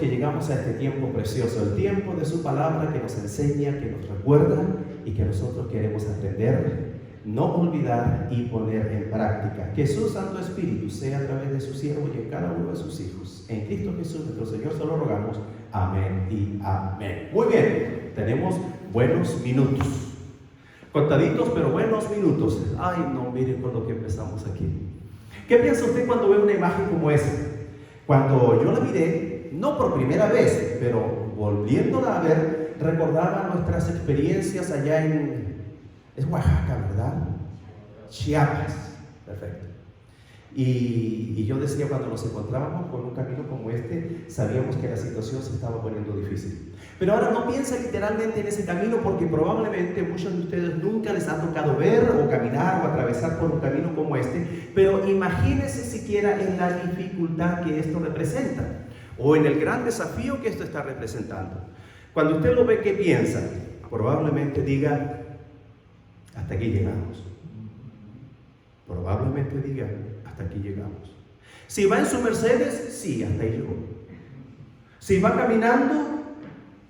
porque llegamos a este tiempo precioso, el tiempo de su palabra que nos enseña, que nos recuerda y que nosotros queremos aprender, no olvidar y poner en práctica. Que su Santo Espíritu sea a través de su siervo y en cada uno de sus hijos. En Cristo Jesús nuestro Señor se lo rogamos. Amén y amén. Muy bien, tenemos buenos minutos. Contaditos, pero buenos minutos. Ay, no, miren con lo que empezamos aquí. ¿Qué piensa usted cuando ve una imagen como esa? Cuando yo la miré, no por primera vez, pero volviéndola a ver, recordaba nuestras experiencias allá es Oaxaca, ¿verdad? Chiapas, perfecto. Y yo decía, cuando nos encontrábamos con un camino como este, sabíamos que la situación se estaba poniendo difícil. Pero ahora no piensa literalmente en ese camino, porque probablemente muchos de ustedes nunca les ha tocado ver o caminar o atravesar por un camino como este, pero imagínense siquiera en la dificultad que esto representa, o en el gran desafío que esto está representando. Cuando usted lo ve, ¿qué piensa? Probablemente diga, hasta aquí llegamos. Probablemente diga, hasta aquí llegamos. Si va en su Mercedes, sí, hasta ahí llegó. Si va caminando,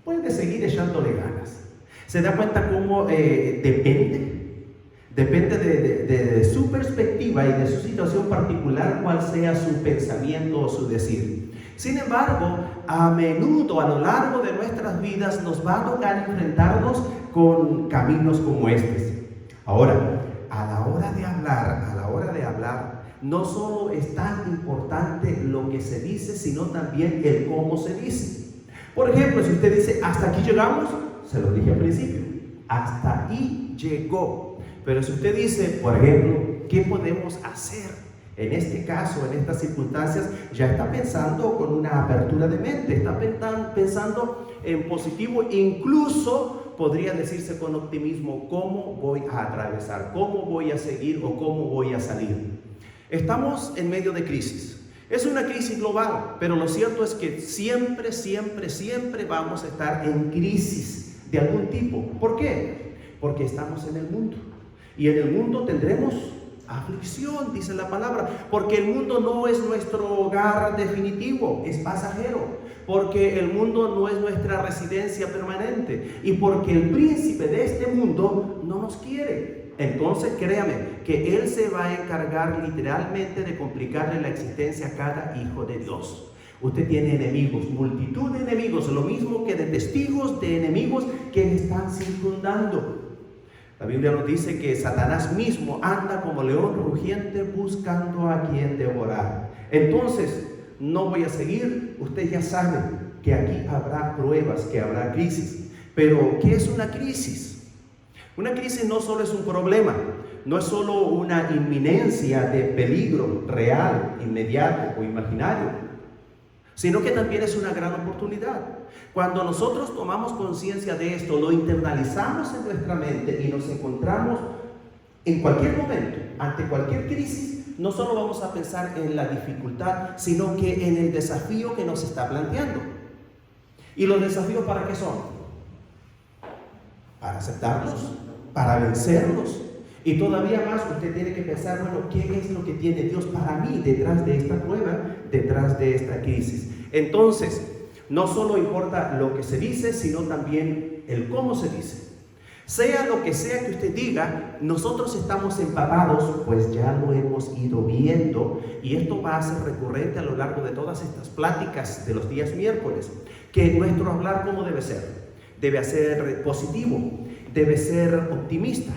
puede seguir echándole ganas. ¿Se da cuenta cómo depende de su perspectiva y de su situación particular, cuál sea su pensamiento o su decir? Sin embargo, a menudo, a lo largo de nuestras vidas, nos va a tocar enfrentarnos con caminos como estos. Ahora, a la hora de hablar, no solo es tan importante lo que se dice, sino también el cómo se dice. Por ejemplo, si usted dice, hasta aquí llegamos, se lo dije al principio, hasta ahí llegó. Pero si usted dice, por ejemplo, ¿qué podemos hacer? En este caso, en estas circunstancias, ya está pensando con una apertura de mente, está pensando en positivo, incluso podría decirse con optimismo, ¿cómo voy a atravesar? ¿Cómo voy a seguir o cómo voy a salir? Estamos en medio de crisis. Es una crisis global, pero lo cierto es que siempre vamos a estar en crisis de algún tipo. ¿Por qué? Porque estamos en el mundo. Y en el mundo tendremos aflicción, dice la palabra, porque el mundo no es nuestro hogar definitivo, es pasajero, porque el mundo no es nuestra residencia permanente y porque el príncipe de este mundo no nos quiere. Entonces créame que Él se va a encargar literalmente de complicarle la existencia a cada hijo de Dios. Usted tiene enemigos, multitud de enemigos, lo mismo que de testigos de enemigos que le están circundando. La Biblia nos dice que Satanás mismo anda como león rugiente buscando a quien devorar. Entonces, no voy a seguir, usted ya sabe que aquí habrá pruebas, que habrá crisis. Pero, ¿qué es una crisis? Una crisis no solo es un problema, no es solo una inminencia de peligro real, inmediato o imaginario, sino que también es una gran oportunidad. Cuando nosotros tomamos conciencia de esto, lo internalizamos en nuestra mente y nos encontramos en cualquier momento, ante cualquier crisis, no solo vamos a pensar en la dificultad, sino que en el desafío que nos está planteando. ¿Y los desafíos para qué son? Para aceptarlos, para vencerlos. Y todavía más usted tiene que pensar, bueno, ¿qué es lo que tiene Dios para mí detrás de esta prueba, detrás de esta crisis? Entonces, no solo importa lo que se dice, sino también el cómo se dice. Sea lo que sea que usted diga, nosotros estamos empapados, pues ya lo hemos ido viendo, y esto va a ser recurrente a lo largo de todas estas pláticas de los días miércoles, que nuestro hablar, ¿cómo debe ser? Debe ser positivo, debe ser optimista,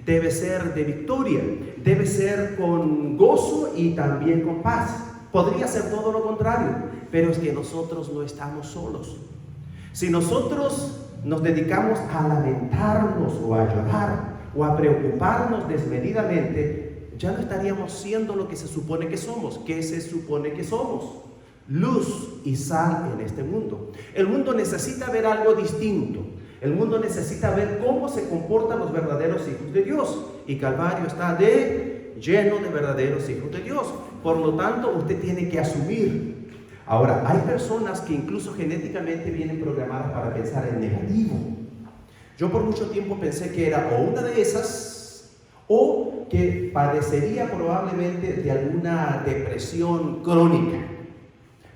debe ser de victoria, debe ser con gozo y también con paz. Podría ser todo lo contrario, pero es que nosotros no estamos solos. Si nosotros nos dedicamos a lamentarnos o a llorar o a preocuparnos desmedidamente, ya no estaríamos siendo lo que se supone que somos. ¿Qué se supone que somos? Luz y sal en este mundo. El mundo necesita ver algo distinto. El mundo necesita ver cómo se comportan los verdaderos hijos de Dios. Y Calvario está lleno de verdaderos hijos de Dios. Por lo tanto, usted tiene que asumir. Ahora, hay personas que incluso genéticamente vienen programadas para pensar en negativo. Yo por mucho tiempo pensé que era o una de esas, o que padecería probablemente de alguna depresión crónica.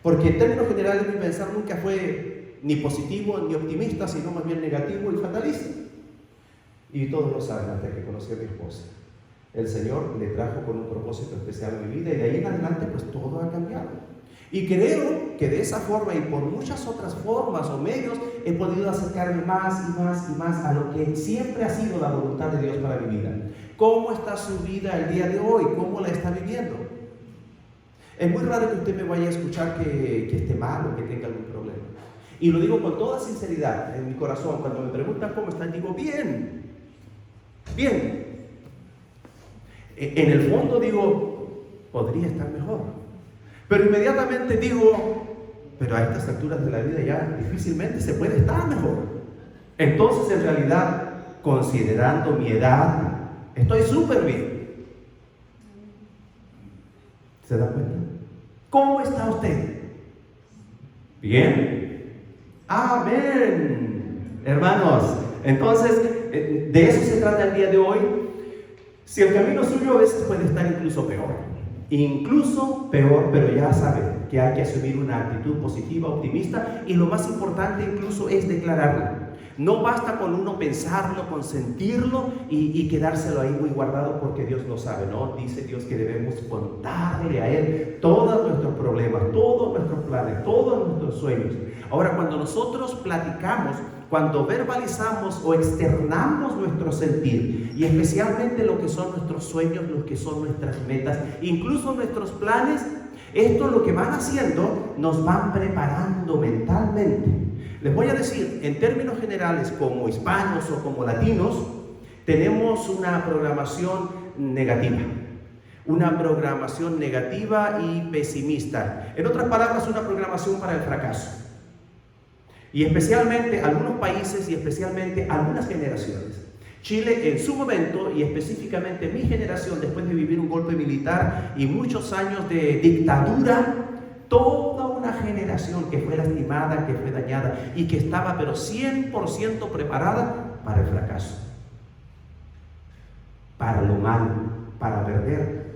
Porque en términos generales mi pensar nunca fue ni positivo ni optimista, sino más bien negativo y fatalista. Y todos lo saben hasta que conocí a mi esposa. El Señor le trajo con un propósito especial a mi vida y de ahí en adelante pues todo ha cambiado. Y creo que de esa forma y por muchas otras formas o medios he podido acercarme más y más y más a lo que siempre ha sido la voluntad de Dios para mi vida. ¿Cómo está su vida el día de hoy? ¿Cómo la está viviendo? Es muy raro que usted me vaya a escuchar que esté mal o que tenga algún problema. Y lo digo con toda sinceridad en mi corazón. Cuando me preguntan cómo están, digo bien, bien. En el fondo digo, podría estar mejor. Pero inmediatamente digo, pero a estas alturas de la vida ya difícilmente se puede estar mejor. Entonces en realidad, considerando mi edad, estoy súper bien. ¿Se da cuenta? ¿Cómo está usted? ¿Bien? ¡Amén! Hermanos, entonces de eso se trata el día de hoy. Si el camino suyo a veces puede estar incluso peor, pero ya saben que hay que asumir una actitud positiva, optimista, y lo más importante incluso es declararlo. No basta con uno pensarlo, con sentirlo y quedárselo ahí muy guardado porque Dios lo sabe, ¿no? Dice Dios que debemos contarle a Él todos nuestros problemas, todos nuestros planes, todos nuestros sueños. Ahora, cuando nosotros platicamos, cuando verbalizamos o externamos nuestro sentir, y especialmente lo que son nuestros sueños, lo que son nuestras metas, incluso nuestros planes, esto lo que van haciendo, nos van preparando mentalmente. Les voy a decir, en términos generales, como hispanos o como latinos, tenemos una programación negativa. Una programación negativa y pesimista. En otras palabras, una programación para el fracaso. Y especialmente algunos países y especialmente algunas generaciones. Chile en su momento y específicamente mi generación, después de vivir un golpe militar y muchos años de dictadura, toda una generación que fue lastimada, que fue dañada y que estaba pero 100% preparada para el fracaso, para lo malo, para perder.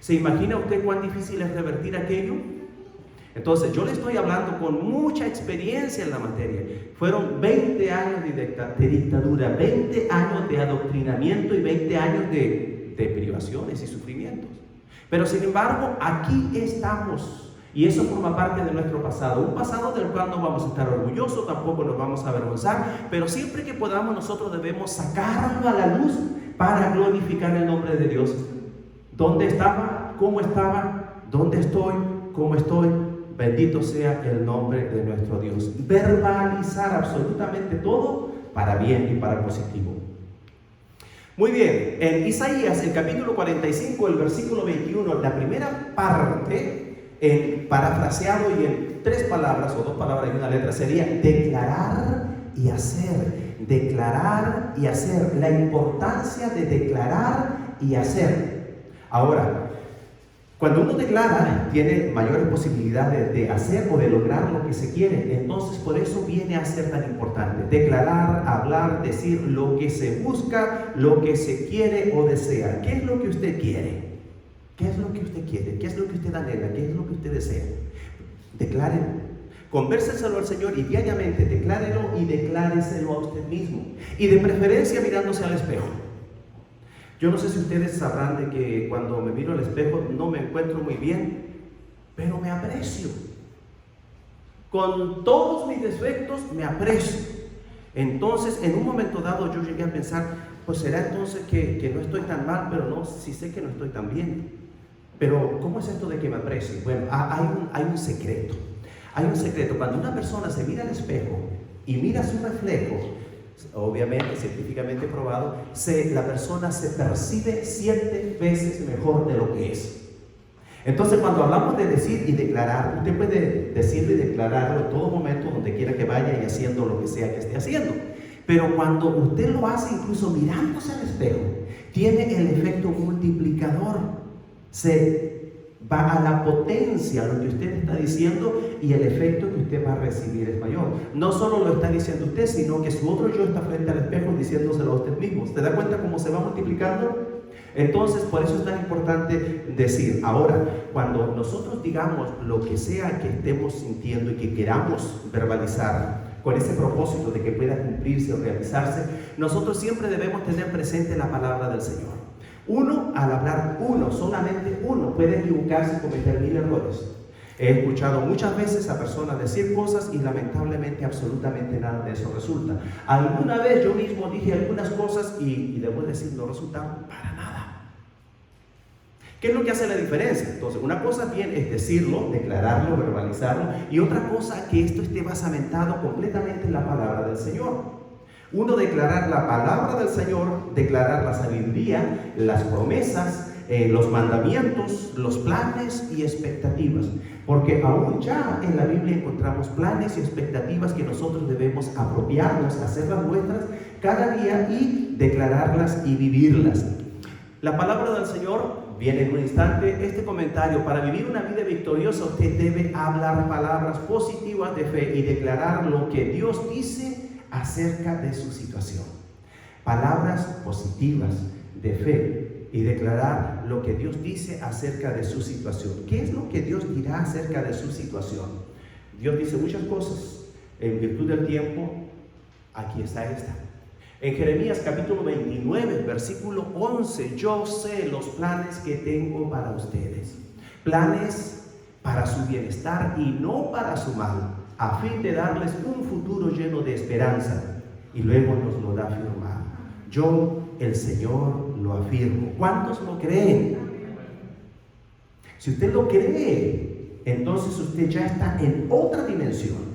¿Se imagina usted cuán difícil es revertir aquello? Entonces, yo le estoy hablando con mucha experiencia en la materia. Fueron 20 años de dictadura, 20 años de adoctrinamiento y 20 años de privaciones y sufrimientos. Pero sin embargo, aquí estamos. Y eso forma parte de nuestro pasado. Un pasado del cual no vamos a estar orgullosos, tampoco nos vamos a avergonzar. Pero siempre que podamos, nosotros debemos sacarlo a la luz para glorificar el nombre de Dios. ¿Dónde estaba? ¿Cómo estaba? ¿Dónde estoy? ¿Cómo estoy? Bendito sea el nombre de nuestro Dios. Verbalizar absolutamente todo para bien y para positivo. Muy bien, en Isaías, el capítulo 45, el versículo 21, la primera parte, parafraseado y en 3 palabras o 2 palabras y una letra, sería declarar y hacer. Declarar y hacer. La importancia de declarar y hacer. Ahora, cuando uno declara, tiene mayores posibilidades de hacer o de lograr lo que se quiere. Entonces, por eso viene a ser tan importante. Declarar, hablar, decir lo que se busca, lo que se quiere o desea. ¿Qué es lo que usted quiere? ¿Qué es lo que usted quiere? ¿Qué es lo que usted anhela? ¿Qué es lo que usted desea? Declárelo. Convérseselo al Señor y diariamente declárelo y decláreselo a usted mismo. Y de preferencia mirándose al espejo. Yo no sé si ustedes sabrán de que cuando me miro al espejo no me encuentro muy bien, pero me aprecio. Con todos mis defectos me aprecio. Entonces, en un momento dado yo llegué a pensar, pues será entonces que no estoy tan mal, pero no, sí sé que no estoy tan bien. Pero, ¿cómo es esto de que me aprecio? Bueno, hay un secreto. Hay un secreto. Cuando una persona se mira al espejo y mira su reflejo, obviamente, científicamente probado, la persona se percibe 7 veces mejor de lo que es. Entonces, cuando hablamos de decir y declarar, usted puede decirlo y declararlo en todo momento, donde quiera que vaya y haciendo lo que sea que esté haciendo. Pero cuando usted lo hace incluso mirándose al espejo, tiene el efecto multiplicador. Se va a la potencia lo que usted está diciendo y el efecto que usted va a recibir es mayor. No solo lo está diciendo usted, sino que su otro yo está frente al espejo diciéndoselo a usted mismo. ¿Se da cuenta cómo se va multiplicando? Entonces, por eso es tan importante decir, ahora, cuando nosotros digamos lo que sea que estemos sintiendo y que queramos verbalizar, con ese propósito de que pueda cumplirse o realizarse, nosotros siempre debemos tener presente la palabra del Señor. Uno, al hablar solamente uno, puede equivocarse y cometer 1000 errores. He escuchado muchas veces a personas decir cosas y lamentablemente absolutamente nada de eso resulta. Alguna vez yo mismo dije algunas cosas y debo decir, no resultaron para nada. ¿Qué es lo que hace la diferencia? Entonces, una cosa bien es decirlo, declararlo, verbalizarlo, y otra cosa que esto esté basamentado completamente en la palabra del Señor. Uno, declarar la palabra del Señor, declarar la sabiduría, las promesas, los mandamientos, los planes y expectativas. Porque aún ya en la Biblia encontramos planes y expectativas que nosotros debemos apropiarnos, hacerlas nuestras cada día y declararlas y vivirlas. La palabra del Señor viene en un instante. Este comentario: para vivir una vida victoriosa usted debe hablar palabras positivas de fe y declarar lo que Dios dice acerca de su situación. Palabras positivas de fe y declarar lo que Dios dice acerca de su situación. ¿Qué es lo que Dios dirá acerca de su situación? Dios dice muchas cosas. En virtud del tiempo, aquí está esta. En Jeremías capítulo 29, versículo 11, yo sé los planes que tengo para ustedes. Planes para su bienestar y no para su mal, a fin de darles un futuro lleno de esperanza. Y luego nos lo da firmado. Yo, el Señor, lo afirmo. ¿Cuántos lo creen? Si usted lo cree, entonces usted ya está en otra dimensión.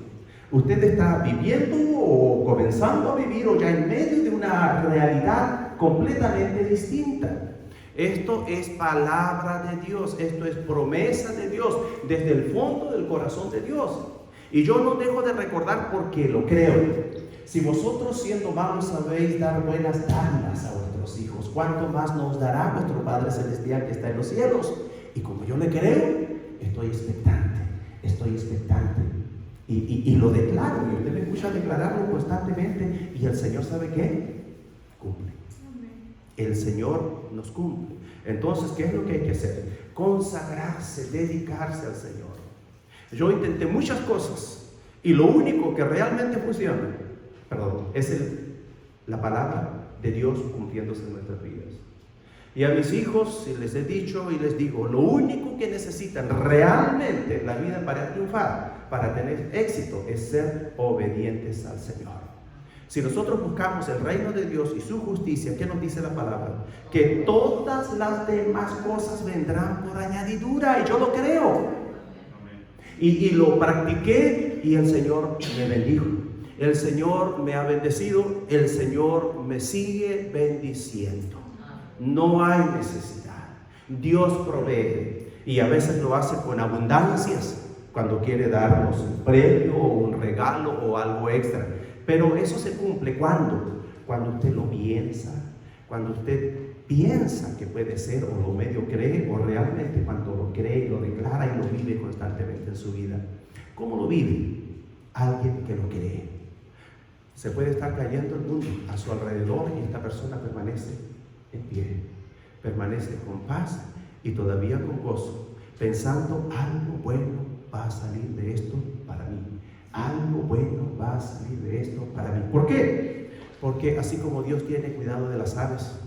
Usted está viviendo o comenzando a vivir o ya en medio de una realidad completamente distinta. Esto es palabra de Dios, esto es promesa de Dios, desde el fondo del corazón de Dios. Y yo no dejo de recordar porque lo creo. Si vosotros siendo malos sabéis dar buenas dádivas a vuestros hijos, ¿cuánto más nos dará vuestro Padre Celestial que está en los cielos? Y como yo le creo, estoy expectante. Y lo declaro, y usted me escucha declararlo constantemente, y el Señor, ¿sabe qué? Cumple. El Señor nos cumple. Entonces, ¿qué es lo que hay que hacer? Consagrarse, dedicarse al Señor. Yo intenté muchas cosas, y lo único que realmente funciona, es la palabra de Dios cumpliéndose en nuestras vidas. Y a mis hijos les he dicho y les digo, lo único que necesitan realmente en la vida para triunfar, para tener éxito, es ser obedientes al Señor. Si nosotros buscamos el reino de Dios y su justicia, ¿qué nos dice la palabra? Que todas las demás cosas vendrán por añadidura, y yo lo creo. Y lo practiqué y el Señor me bendijo. El Señor me ha bendecido, el Señor me sigue bendiciendo. No hay necesidad. Dios provee, y a veces lo hace con abundancias cuando quiere darnos un premio o un regalo o algo extra. Pero eso se cumple cuando usted lo piensa, cuando usted piensa que puede ser, o lo medio cree, o realmente cuando lo cree, lo declara y lo vive constantemente en su vida. ¿Cómo lo vive? Alguien que lo cree. Se puede estar cayendo el mundo a su alrededor y esta persona permanece en pie, permanece con paz y todavía con gozo, pensando: algo bueno va a salir de esto para mí, algo bueno va a salir de esto para mí. ¿Por qué? Porque así como Dios tiene cuidado de las aves,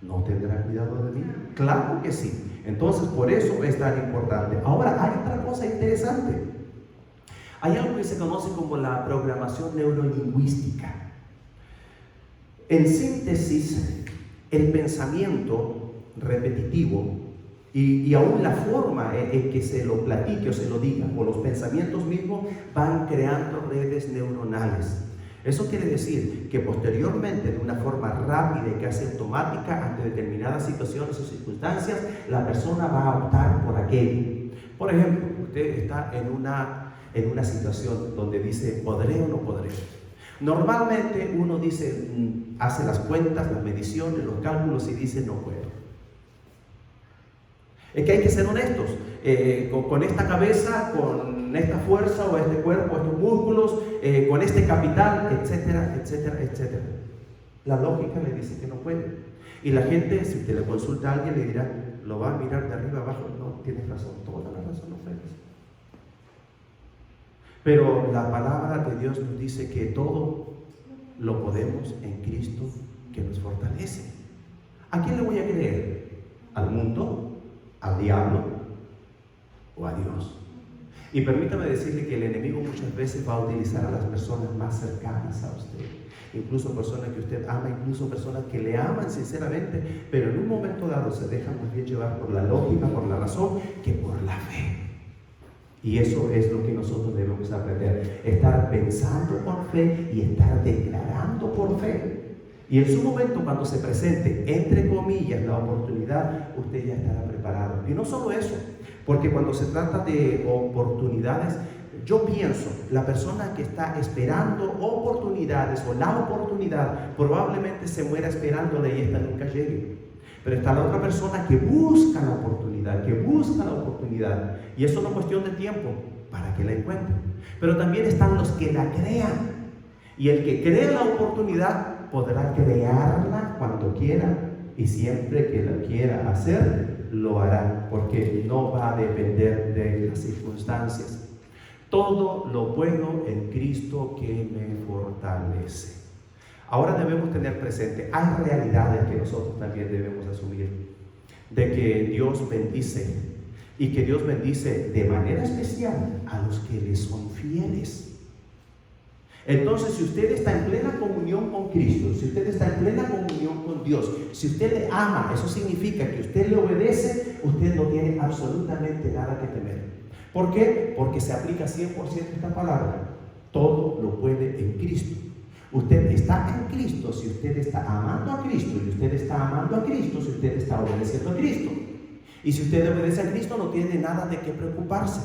¿no tendrá cuidado de mí? Claro que sí. Entonces, por eso es tan importante. Ahora, hay otra cosa interesante. Hay algo que se conoce como la programación neurolingüística. En síntesis, el pensamiento repetitivo y aún la forma en que se lo platique o se lo diga, o los pensamientos mismos, van creando redes neuronales. Eso quiere decir que posteriormente, de una forma rápida y casi automática, ante determinadas situaciones o circunstancias, la persona va a optar por aquello. Por ejemplo, usted está en una situación donde dice: ¿podré o no podré? Normalmente uno dice, hace las cuentas, las mediciones, los cálculos y dice: no puedo. Es que hay que ser honestos, con esta cabeza, con esta fuerza o este cuerpo, estos músculos, con este capital, etcétera, etcétera, etcétera. La lógica le dice que no puede. Y la gente, si te le consulta a alguien, le dirá, lo va a mirar de arriba abajo. No, tienes razón, toda la razón no puedes. Pero la palabra de Dios nos dice que todo lo podemos en Cristo que nos fortalece. ¿A quién le voy a creer? ¿Al mundo? ¿Al diablo? ¿O a Dios? Y permítame decirle que el enemigo muchas veces va a utilizar a las personas más cercanas a usted, incluso personas que usted ama, incluso personas que le aman sinceramente, pero en un momento dado se dejan más bien llevar por la lógica, por la razón, que por la fe. Y eso es lo que nosotros debemos aprender, estar pensando por fe y estar declarando por fe. Y en su momento, cuando se presente, entre comillas, la oportunidad, usted ya estará preparado. Y no solo eso, porque cuando se trata de oportunidades, yo pienso, la persona que está esperando oportunidades o la oportunidad, probablemente se muera esperándola y esta nunca llegue. Pero está la otra persona que busca la oportunidad, y eso no es cuestión de tiempo para que la encuentre. Pero también están los que la crean, y el que cree la oportunidad podrá crearla cuando quiera, y siempre que la quiera hacer, lo hará, porque no va a depender de las circunstancias. Todo lo puedo en Cristo que me fortalece. Ahora debemos tener presente, hay realidades que nosotros también debemos asumir, de que Dios bendice, y que Dios bendice de manera especial a los que le son fieles. Entonces, si usted está en plena comunión con Cristo, si usted está en plena comunión con Dios, si usted le ama, eso significa que usted le obedece, usted no tiene absolutamente nada que temer. ¿Por qué? Porque se aplica 100% esta palabra. Todo lo puede en Cristo. Usted está en Cristo si usted está amando a Cristo, y usted está amando a Cristo si usted está obedeciendo a Cristo. Y si usted obedece a Cristo, no tiene nada de qué preocuparse.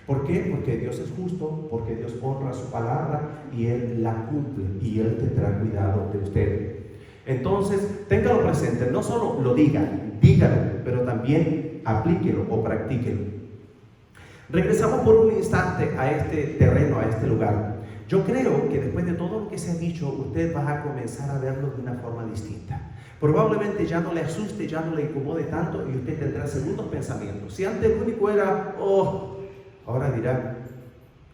¿Por qué? Porque Dios es justo, porque Dios honra su palabra y Él la cumple, y Él tendrá cuidado de usted. Entonces, téngalo presente, no solo lo diga, dígalo, pero también aplíquelo o practíquelo. Regresamos por un instante a este terreno, a este lugar. Yo creo que después de todo lo que se ha dicho, usted va a comenzar a verlo de una forma distinta. Probablemente ya no le asuste, ya no le incomode tanto, y usted tendrá segundos pensamientos. Si antes el único era, ahora dirá,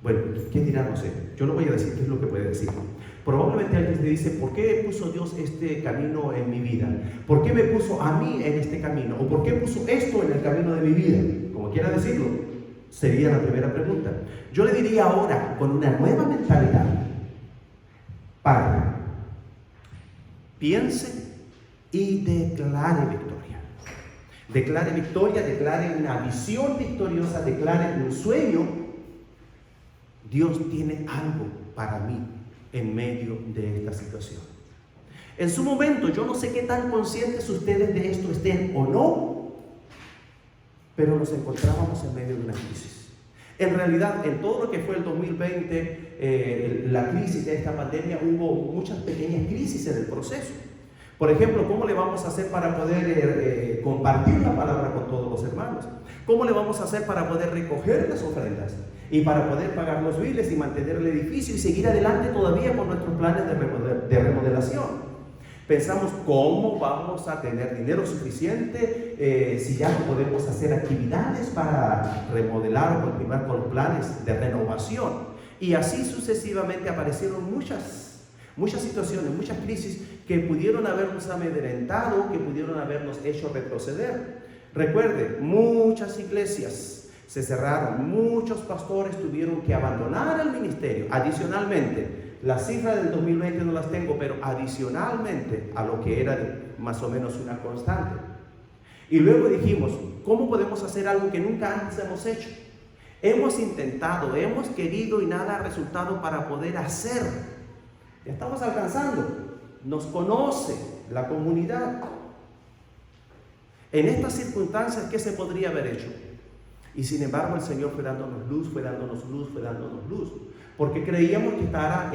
bueno, ¿qué dirá? No sé. Yo no voy a decir qué es lo que puede decir. Probablemente alguien te dice, ¿por qué puso Dios este camino en mi vida? ¿Por qué me puso a mí en este camino? ¿O por qué puso esto en el camino de mi vida? Como quiera decirlo, sería la primera pregunta. Yo le diría ahora, con una nueva mentalidad, pare, piense y declare victoria. Declare victoria, declare una visión victoriosa, declare un sueño. Dios tiene algo para mí en medio de esta situación. En su momento, yo no sé qué tan conscientes ustedes de esto estén o no, pero nos encontrábamos en medio de una crisis. En realidad, en todo lo que fue el 2020, la crisis de esta pandemia, hubo muchas pequeñas crisis en el proceso. Por ejemplo, ¿cómo le vamos a hacer para poder compartir la palabra con todos los hermanos? ¿Cómo le vamos a hacer para poder recoger las ofrendas y para poder pagar los biles y mantener el edificio y seguir adelante todavía con nuestros planes de remodelación? Pensamos, ¿cómo vamos a tener dinero suficiente si ya no podemos hacer actividades para remodelar o continuar con los planes de renovación? Y así sucesivamente aparecieron muchas situaciones, muchas crisis que pudieron habernos amedrentado, que pudieron habernos hecho retroceder. Recuerde, muchas iglesias se cerraron, muchos pastores tuvieron que abandonar el ministerio. Adicionalmente, las cifras del 2020 no las tengo, pero adicionalmente a lo que era más o menos una constante. Y luego dijimos, ¿cómo podemos hacer algo que nunca antes hemos hecho? Hemos intentado, hemos querido y nada ha resultado para poder hacer. Ya estamos alcanzando, nos conoce la comunidad. En estas circunstancias, ¿qué se podría haber hecho? Y sin embargo el Señor fue dándonos luz, porque creíamos que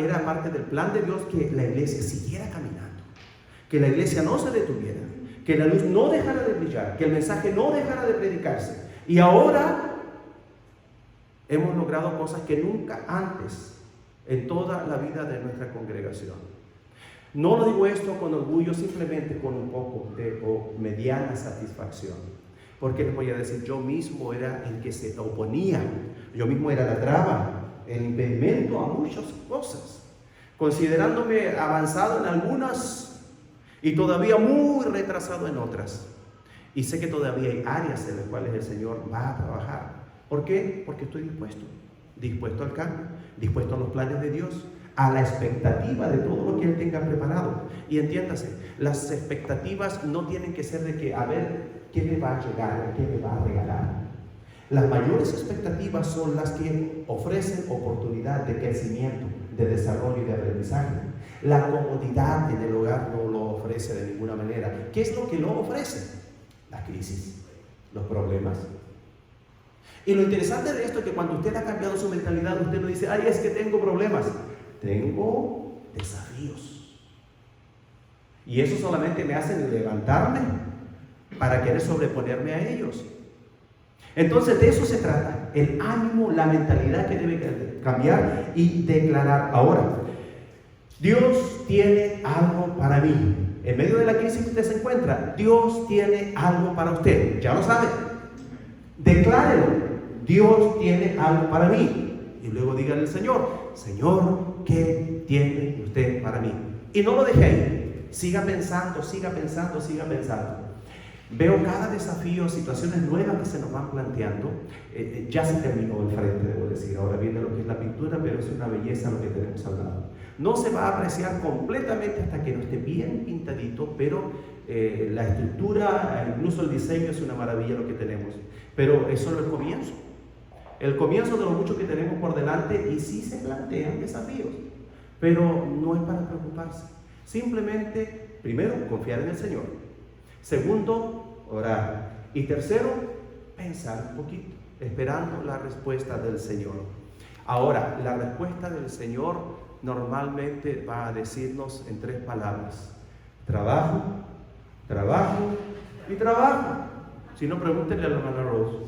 era parte del plan de Dios que la iglesia siguiera caminando, que la iglesia no se detuviera, que la luz no dejara de brillar, que el mensaje no dejara de predicarse. Y ahora hemos logrado cosas que nunca antes en toda la vida de nuestra congregación. No lo digo esto con orgullo, simplemente con un poco de o mediana satisfacción. Porque les voy a decir, yo mismo era el que se oponía, yo mismo era la traba, el impedimento a muchas cosas, considerándome avanzado en algunas y todavía muy retrasado en otras. Y sé que todavía hay áreas en las cuales el Señor va a trabajar. ¿Por qué? Porque estoy dispuesto al cambio, dispuesto a los planes de Dios, a la expectativa de todo lo que Él tenga preparado. Y entiéndase, las expectativas no tienen que ser de que, a ver, ¿qué me va a llegar? ¿Qué me va a regalar? Las mayores expectativas son las que ofrecen oportunidad de crecimiento, de desarrollo y de aprendizaje. La comodidad en el hogar no lo ofrece de ninguna manera. ¿Qué es lo que lo ofrece? La crisis, los problemas. Y lo interesante de esto es que cuando usted ha cambiado su mentalidad, usted no dice, ay, es que tengo problemas. Tengo desafíos. Y eso solamente me hace levantarme para querer sobreponerme a ellos. Entonces de eso se trata, el ánimo, la mentalidad que debe cambiar y declarar. Ahora, Dios tiene algo para mí. En medio de la crisis que usted se encuentra, Dios tiene algo para usted. Ya lo sabe. Declárelo. Dios tiene algo para mí. Y luego dígale al Señor, Señor, ¿qué tiene usted para mí? Y no lo deje ahí. Siga pensando, siga pensando, siga pensando. Veo cada desafío, situaciones nuevas que se nos van planteando. Ya se terminó el frente, debo decir. Ahora viene lo que es la pintura, pero es una belleza lo que tenemos al lado. No se va a apreciar completamente hasta que no esté bien pintadito, pero la estructura, incluso el diseño es una maravilla lo que tenemos. Pero es solo el comienzo. El comienzo de lo mucho que tenemos por delante, y sí se plantean desafíos, pero no es para preocuparse. Simplemente, primero, confiar en el Señor. Segundo, orar. Y tercero, pensar un poquito, esperando la respuesta del Señor. Ahora, la respuesta del Señor normalmente va a decirnos en 3 palabras: trabajo, trabajo y trabajo. Si no, pregúntenle a la hermana Rose.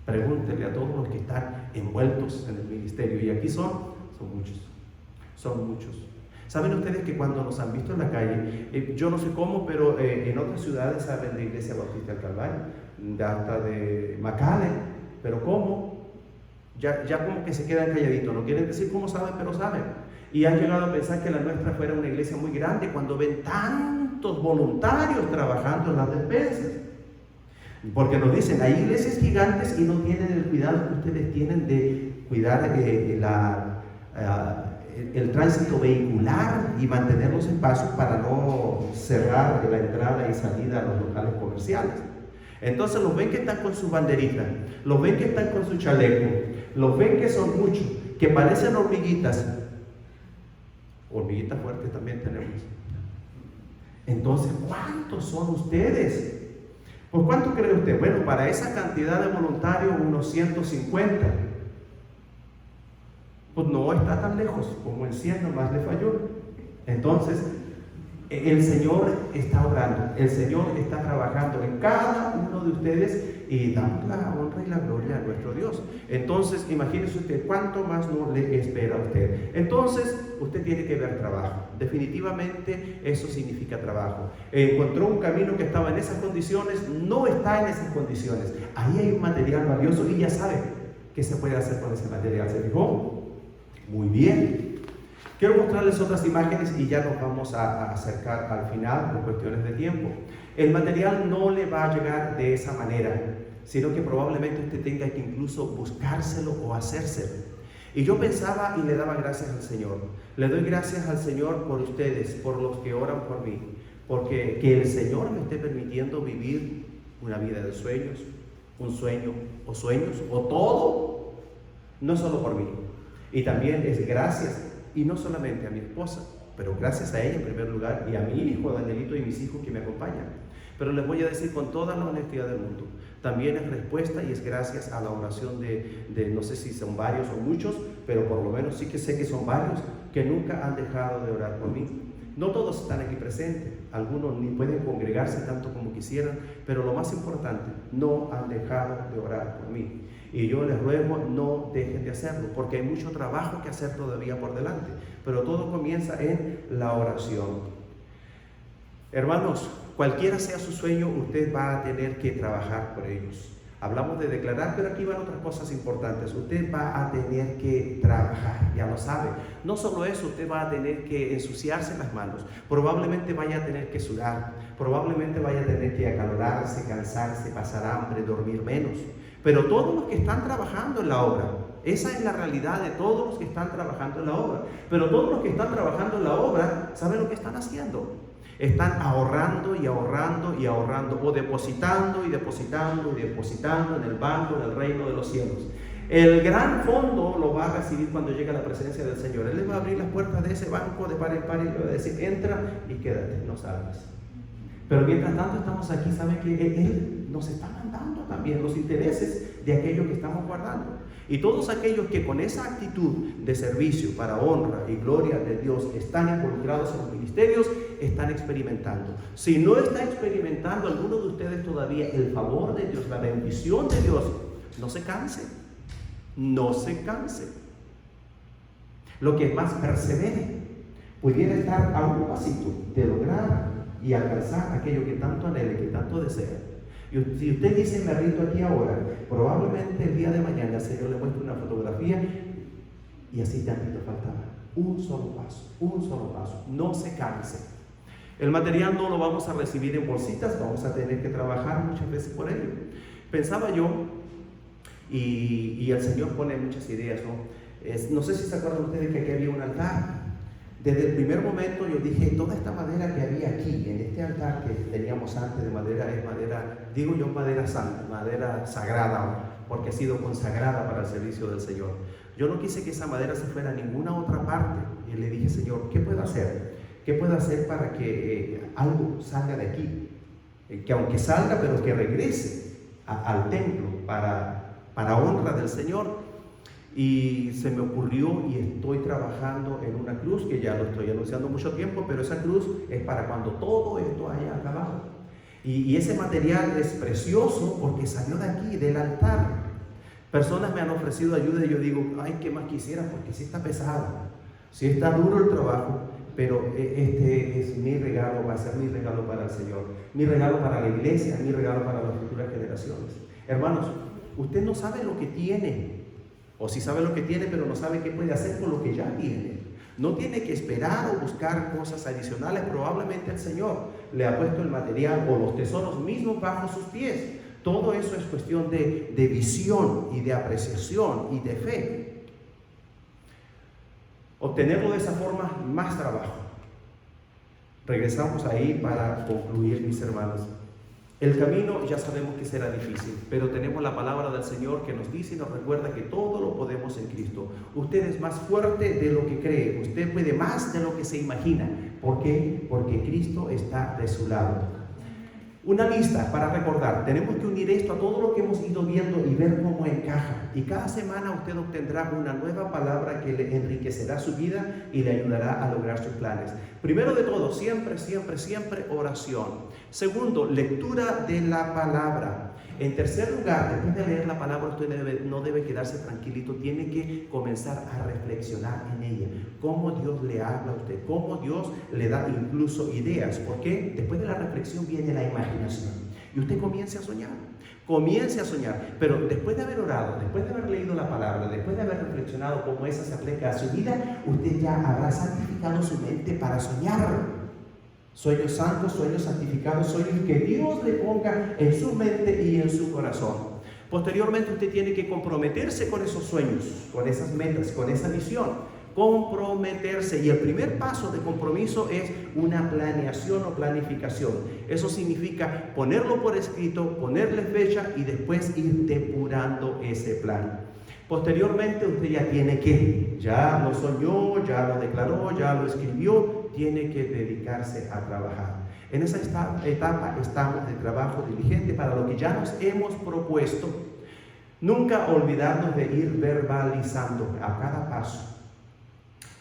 Pregúntenle a todos los que están envueltos en el ministerio. Y aquí son muchos. Son muchos. ¿Saben ustedes que cuando nos han visto en la calle, yo no sé cómo, pero en otras ciudades saben de Iglesia Bautista del Calvario, hasta de McAllen, pero ¿cómo? Ya como que se quedan calladitos, no quieren decir cómo saben, pero saben. Y han llegado a pensar que la nuestra fuera una iglesia muy grande cuando ven tantos voluntarios trabajando en las despensas. Porque nos dicen, hay iglesias gigantes y no tienen el cuidado que ustedes tienen de cuidar el tránsito vehicular y mantener los espacios para no cerrar la entrada y salida a los locales comerciales. Entonces los ven que están con su banderita, los ven que están con su chaleco, los ven que son muchos, que parecen hormiguitas. Hormiguitas fuertes también tenemos. Entonces, ¿cuántos son ustedes? Pues ¿cuánto cree usted? Bueno, para esa cantidad de voluntarios, unos 150. Pues no está tan lejos, como en 100 nomás le falló. Entonces, el Señor está obrando, el Señor está trabajando en cada uno de ustedes y damos la honra y la gloria a nuestro Dios. Entonces, imagínese usted cuánto más no le espera a usted. Entonces, usted tiene que ver trabajo. Definitivamente eso significa trabajo. Encontró un camino que estaba en esas condiciones, no está en esas condiciones. Ahí hay un material valioso y ya sabe qué se puede hacer con ese material. ¿Se fijó? Muy bien. Quiero mostrarles otras imágenes y ya nos vamos a acercar al final por cuestiones de tiempo. El material no le va a llegar de esa manera, sino que probablemente usted tenga que incluso buscárselo o hacérselo. Y yo pensaba y le daba gracias al Señor. Le doy gracias al Señor por ustedes, por los que oran por mí, porque que el Señor me esté permitiendo vivir una vida de sueños, un sueño o sueños o todo, no solo por mí. Y también es gracias, y no solamente a mi esposa, pero gracias a ella en primer lugar, y a mi hijo Danielito y mis hijos que me acompañan. Pero les voy a decir con toda la honestidad del mundo, también es respuesta y es gracias a la oración de no sé si son varios o muchos, pero por lo menos sí que sé que son varios que nunca han dejado de orar por mí. No todos están aquí presentes, algunos ni pueden congregarse tanto como quisieran, pero lo más importante, no han dejado de orar por mí. Y yo les ruego, no dejen de hacerlo, porque hay mucho trabajo que hacer todavía por delante. Pero todo comienza en la oración. Hermanos, cualquiera sea su sueño, usted va a tener que trabajar por ellos. Hablamos de declarar, pero aquí van otras cosas importantes. Usted va a tener que trabajar, ya lo sabe. No solo eso, usted va a tener que ensuciarse las manos. Probablemente vaya a tener que sudar. Probablemente vaya a tener que acalorarse, cansarse, pasar hambre, dormir menos. Pero todos los que están trabajando en la obra, esa es la realidad de todos los que están trabajando en la obra. Pero todos los que están trabajando en la obra, ¿saben lo que están haciendo? Están ahorrando y ahorrando y ahorrando, o depositando y depositando y depositando en el banco del reino de los cielos. El gran fondo lo va a recibir cuando llegue a la presencia del Señor. Él le va a abrir las puertas de ese banco de par en par y le va a decir, entra y quédate, no salgas. Pero mientras tanto estamos aquí, ¿saben que Él nos está mandando también los intereses de aquello que estamos guardando? Y todos aquellos que con esa actitud de servicio para honra y gloria de Dios están involucrados en los ministerios, están experimentando. Si no está experimentando alguno de ustedes todavía el favor de Dios, la bendición de Dios, no se canse. No se canse. Lo que es más, persevere. Pudiera estar a un pasito de lograr y alcanzar aquello que tanto anhela, que tanto desea. Y si usted dice, me rindo aquí ahora, probablemente el día de mañana el Señor le muestre una fotografía y así tantito faltaba. Un solo paso. No se canse. El material no lo vamos a recibir en bolsitas, vamos a tener que trabajar muchas veces por ello. Pensaba yo, y el Señor pone muchas ideas, ¿no? No sé si se acuerdan ustedes que aquí había un altar. Desde el primer momento yo dije, toda esta madera que había aquí, en este altar que teníamos antes de madera, es madera, digo yo, madera santa, madera sagrada, porque ha sido consagrada para el servicio del Señor. Yo no quise que esa madera se fuera a ninguna otra parte. Y le dije, Señor, ¿qué puedo hacer? ¿Qué puedo hacer para que algo salga de aquí? Que aunque salga, pero que regrese al templo para honra del Señor. Y se me ocurrió y estoy trabajando en una cruz que ya lo estoy anunciando mucho tiempo, pero esa cruz es para cuando todo esto haya acabado. Y ese material es precioso porque salió de aquí, del altar. Personas me han ofrecido ayuda y yo digo, ay, ¿qué más quisiera? Porque sí está pesado, sí está duro el trabajo, pero este es mi regalo, va a ser mi regalo para el Señor, mi regalo para la iglesia, mi regalo para las futuras generaciones. Hermanos, usted no sabe lo que tiene. O si sabe lo que tiene, pero no sabe qué puede hacer con lo que ya tiene. No tiene que esperar o buscar cosas adicionales. Probablemente el Señor le ha puesto el material o los tesoros mismos bajo sus pies. Todo eso es cuestión de visión y de apreciación y de fe. Obtenerlo de esa forma, más trabajo. Regresamos ahí para concluir, mis hermanos. El camino ya sabemos que será difícil, pero tenemos la palabra del Señor que nos dice y nos recuerda que todo lo podemos en Cristo. Usted es más fuerte de lo que cree, usted puede más de lo que se imagina. ¿Por qué? Porque Cristo está de su lado. Una lista para recordar. Tenemos que unir esto a todo lo que hemos ido viendo y ver cómo encaja. Y cada semana usted obtendrá una nueva palabra que le enriquecerá su vida y le ayudará a lograr sus planes. Primero de todo, siempre oración. Segundo, lectura de la palabra. En tercer lugar, después de leer la palabra, usted no debe quedarse tranquilito, tiene que comenzar a reflexionar en ella. Cómo Dios le habla a usted, cómo Dios le da incluso ideas. Porque después de la reflexión viene la imaginación. Y usted comience a soñar. Pero después de haber orado, después de haber leído la palabra, después de haber reflexionado cómo esa se aplica a su vida, usted ya habrá santificado su mente para soñar. Sueños santos, sueños santificados, sueños que Dios le ponga en su mente y en su corazón. Posteriormente usted tiene que comprometerse con esos sueños, con esas metas, con esa visión. Comprometerse. Y el primer paso de compromiso es una planeación o planificación. Eso significa ponerlo por escrito, ponerle fecha y después ir depurando ese plan. Posteriormente usted ya tiene que, ya lo soñó, ya lo declaró, ya lo escribió, tiene que dedicarse a trabajar. En esa etapa estamos de trabajo diligente para lo que ya nos hemos propuesto. Nunca olvidarnos de ir verbalizando a cada paso.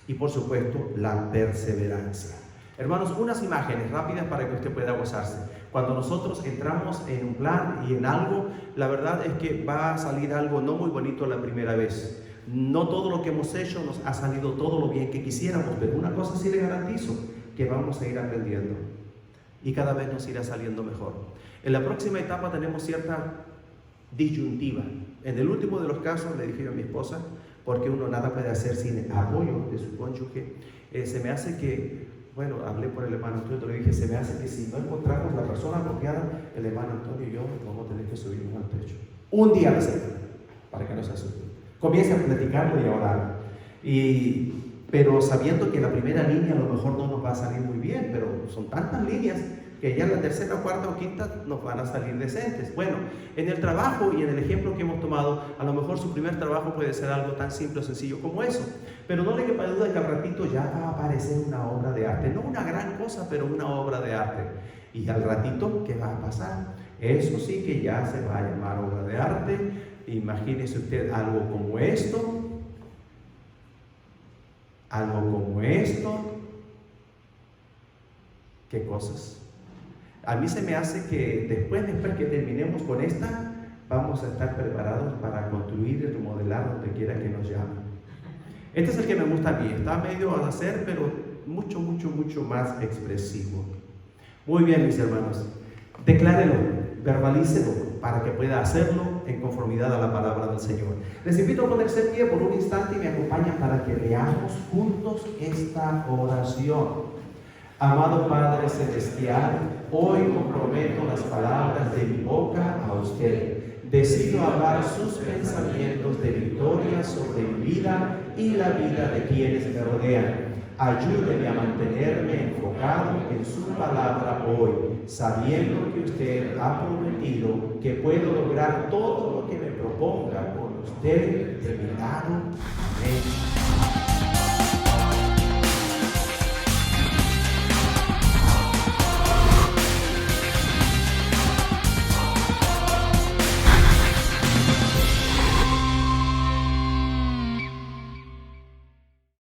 Y por supuesto, la perseverancia. Hermanos, unas imágenes rápidas para que usted pueda gozarse. Cuando nosotros entramos en un plan y en algo, la verdad es que va a salir algo no muy bonito la primera vez. No todo lo que hemos hecho nos ha salido todo lo bien que quisiéramos, pero una cosa sí le garantizo, que vamos a ir aprendiendo y cada vez nos irá saliendo mejor. En la próxima etapa tenemos cierta disyuntiva. En el último de los casos le dije a mi esposa, porque uno nada puede hacer sin apoyo de su cónyuge, se me hace que, bueno, hablé por el hermano Antonio, le dije, se me hace que si no encontramos la persona apropiada, el hermano Antonio y yo vamos a tener que subirnos al techo. Un día a la semana, para que no se asuste. Comience a platicarlo y a orar. Pero sabiendo que la primera línea a lo mejor no nos va a salir muy bien, pero son tantas líneas que ya la tercera, cuarta o quinta nos van a salir decentes. Bueno, en el trabajo y en el ejemplo que hemos tomado, a lo mejor su primer trabajo puede ser algo tan simple o sencillo como eso, pero no le quepa duda que al ratito ya va a aparecer una obra de arte, no una gran cosa, pero una obra de arte. Y al ratito, ¿qué va a pasar? Eso sí que ya se va a llamar obra de arte. Imagínese usted algo como esto, ¿qué cosas? A mí se me hace que después que terminemos con esta, vamos a estar preparados para construir y remodelar donde quiera que nos llame. Este es el que me gusta a mí, está medio a hacer, pero mucho más expresivo. Muy bien, mis hermanos, declárelo, verbalícelo, para que pueda hacerlo en conformidad a la palabra del Señor. Les invito a ponerse en pie por un instante y me acompañan para que leamos juntos esta oración. Amado Padre Celestial, hoy comprometo las palabras de mi boca a usted. Decido hablar sus pensamientos de victoria sobre mi vida y la vida de quienes me rodean. Ayúdeme a mantenerme enfocado en su palabra hoy, sabiendo que usted ha prometido que puedo lograr todo lo que me proponga con usted de mi lado. Amén.